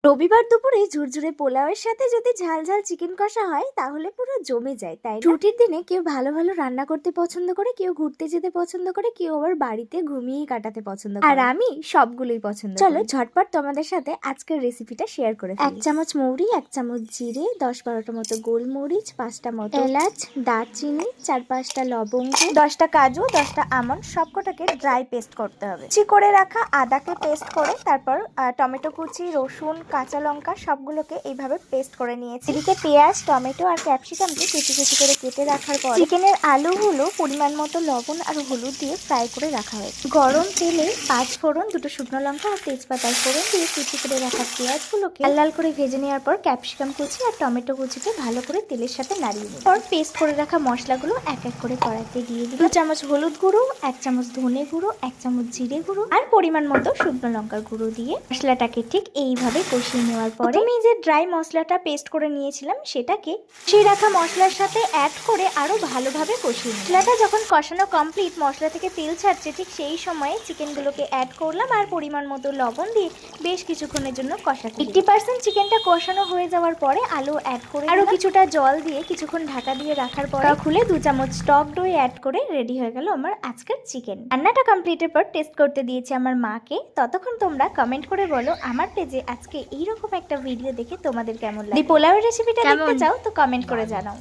রবিবার দুপুরে ঝুরঝুরে পোলাওয়ের সাথে যদি ঝাল ঝাল চিকেন কষা হয় তাহলে পুরো জমে যায়, তাই না? ছুটির দিনে কেউ ভালো ভালো রান্না করতে পছন্দ করে, কেউ ঘুরতে যেতে পছন্দ করে, কেউ আবার বাড়িতে ঘুমিয়েই কাটাতে পছন্দ করে, আর আমি সবগুলোই পছন্দ করি। চলো ঝটপট তোমাদের সাথে আজকের রেসিপিটা শেয়ার করে ফেলি। 1 চামচ মৌরি, 1 চামচ জিরে, 10-12টা মতো গোলমরিচ, 5টা মতো এলাচ, দারচিনি, 4-5টা লবঙ্গ, 10টা কাজু, 10টা আমন্ড সবকটাকে ড্রাই পেস্ট করতে হবে। কুচি করে রাখা আদাকে পেস্ট করে তারপর টমেটো কুচি, রসুন, কাঁচা লঙ্কা সবগুলোকে এইভাবে পেস্ট করে নিয়েছি। এদিকে পেঁয়াজ, টমেটো আর ক্যাপসিকামকে কুচি কুচি করে কেটে রাখার পর চিকেনের আলুগুলো পরিমাণ মতো লবণ আর হলুদ দিয়ে ফ্রাই করে রাখা হয়েছে। গরম তেলে 5 ফোড়ন, 2টো শুকনো লঙ্কা আর তেজপাতার ফোড়ন দিয়ে কুচি করে রাখা পেঁয়াজগুলোকে লাল লাল করে ভেজে নেওয়ার পর ক্যাপসিকাম কুচি আর টমেটো কুচিকে ভালো করে তেলের সাথে নাড়িয়ে নিই। পর পেস্ট করে রাখা মশলাগুলো এক এক করে কড়াইতে দিয়ে দিই। 2 চামচ হলুদ গুঁড়ো, 1 চামচ ধনে গুঁড়ো, 1 চামচ জিরে গুঁড়ো আর পরিমাণ মতো শুকনো লঙ্কার গুঁড়ো দিয়ে মশলাটাকে ঠিক এইভাবে কষিয়ে নেওয়ার পরে আমি যে ড্রাই মশলাটা পেস্ট করে নিয়েছিলাম সেটাকে সেই রাখা মশলার সাথে অ্যাড করে আরো ভালোভাবে কষিয়ে নিই। মশলাটা যখন কষানো কমপ্লিট, মশলা থেকে তেল ছাড়ছে, ঠিক সেই সময়ে চিকেনগুলোকে অ্যাড করলাম আর পরিমাণ মতো লবণ দিয়ে বেশ কিছুক্ষণের জন্য কষাতে 80% চিকেনটা কষানো হয়ে যাওয়ার পরে আলু অ্যাড করে আরো কিছুটা জল দিয়ে কিছুক্ষণ ঢাকা দিয়ে রাখার পর খুলে 2 চামচ টক দই অ্যাড করে রেডি হয়ে গেল আমার আজকের চিকেন। রান্নাটা কমপ্লিটের পর টেস্ট করতে দিয়েছি আমার মাকে। ততক্ষণ তোমরা কমেন্ট করে বলো আমার পেজে আজকে এইরকম একটা ভিডিও দেখে তোমাদের কেমন লাগে। পোলাওয়ের রেসিপিটা দেখতে চাও তো কমেন্ট করে জানাও।